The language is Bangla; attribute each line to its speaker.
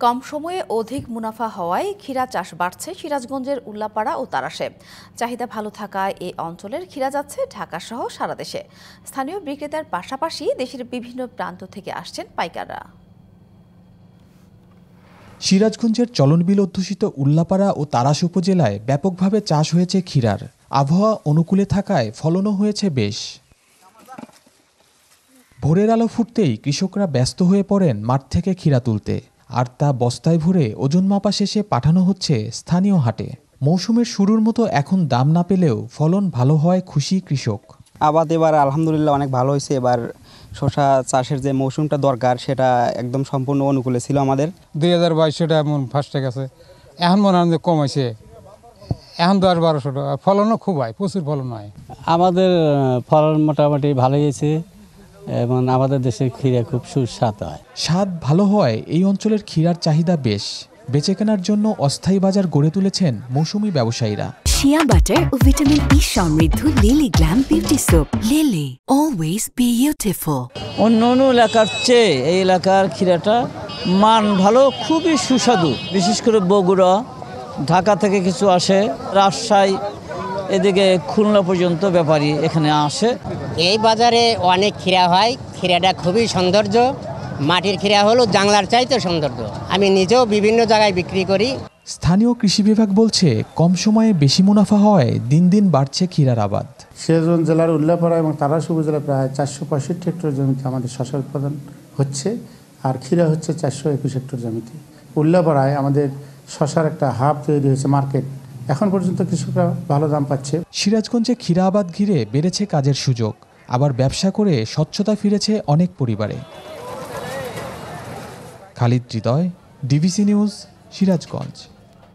Speaker 1: কম সময়ে অধিক মুনাফা হওয়ায় ক্ষীরা চাষ বাড়ছে সিরাজগঞ্জের উল্লাপাড়া ও তারাশে। চাহিদা ভালো থাকায় এ অঞ্চলের ক্ষীরা যাচ্ছে ঢাকা সহ সারা দেশে। স্থানীয় বিক্রেতার পাশাপাশি দেশের বিভিন্ন প্রান্ত থেকে আসছেন পাইকাররা।
Speaker 2: সিরাজগঞ্জের চলনবিল অধ্যুষিত উল্লাপাড়া ও তারাশ উপজেলায় ব্যাপকভাবে চাষ হয়েছে ক্ষীরার। আবহাওয়া অনুকূলে থাকায় ফলনও হয়েছে বেশ। ভোরের আলো ফুটতেই কৃষকরা ব্যস্ত হয়ে পড়েন মাঠ থেকে ক্ষীরা তুলতে, আর তা বস্তায় ভরে ওজন মাপা শেষে পাঠানো হচ্ছে স্থানীয় হাটে। মৌসুমের শুরুর মতো এখন দাম না পেলেও ফলন ভালো হয় খুশি কৃষক।
Speaker 3: আবাদ এবার আলহামদুলিল্লাহ অনেক ভালো হয়েছে। এবার শসা চাষের যে মৌসুমটা দরকার সেটা একদম সম্পূর্ণ অনুকূলে ছিল আমাদের।
Speaker 4: 2022 সেটা এমন ফার্স্টে গেছে, এখন মনে হয় কম হয়েছে, এখন 10-1200 টাকা। ফলনও খুব হয়, প্রচুর ফলন হয়।
Speaker 5: আমাদের ফলন মোটামুটি ভালোই হয়েছে এবং আমাদের দেশের ক্ষীরা খুব সুস্বাদু হয়।
Speaker 2: স্বাদ ভালো হয় এই অঞ্চলের ক্ষীরার চাহিদা বেশ। বেচে কেনার জন্য অস্থায়ী বাজার গড়ে তুলেছেন মৌসুমী ব্যবসায়ীরা।
Speaker 6: শিয়া বাটার ও ভিটামিন ই সমৃদ্ধ lily glam beauty soap. Lily, always beautiful.
Speaker 7: অন্য এলাকার চেয়ে এই এলাকার ক্ষীরাটা মান ভালো, খুবই সুস্বাদু। বিশেষ করে বগুড়া, ঢাকা থেকে কিছু আসে, রাজশাহী, এদিকে খুলনা পর্যন্ত ব্যাপারী এখানে আসে।
Speaker 8: এই বাজারে অনেক ক্ষীরা হয়, ক্ষীরাটা খুবই সৌন্দর্য। মাটির ক্ষীরা হলো জাংলার চাইতে সৌন্দর্য। আমি নিজেও বিভিন্ন জায়গায় বিক্রি করি।
Speaker 2: স্থানীয় কৃষি বিভাগ বলছে কম সময়ে বেশি মুনাফা হয় দিন দিন বাড়ছে ক্ষীরার আবাদ।
Speaker 9: সিরাজগঞ্জ জেলার উল্লাপাড়া এবং তারাশ উপজেলায় প্রায় 465 হেক্টর জমিতে আমাদের শসা উৎপাদন হচ্ছে, আর ক্ষীরা হচ্ছে 421 হেক্টর জমিতে। উল্লাপাড়ায় আমাদের শসার একটা হাব তৈরি হয়েছে, মার্কেট। এখন পর্যন্ত কৃষকরা ভালো দাম পাচ্ছে।
Speaker 2: সিরাজগঞ্জে ক্ষীরা আবাদ ঘিরে বেড়েছে কাজের সুযোগ, আবার ব্যবসা করে স্বচ্ছতা ফিরেছে অনেক পরিবারে। খালিদ হৃদয়, ডিবিসি নিউজ, সিরাজগঞ্জ।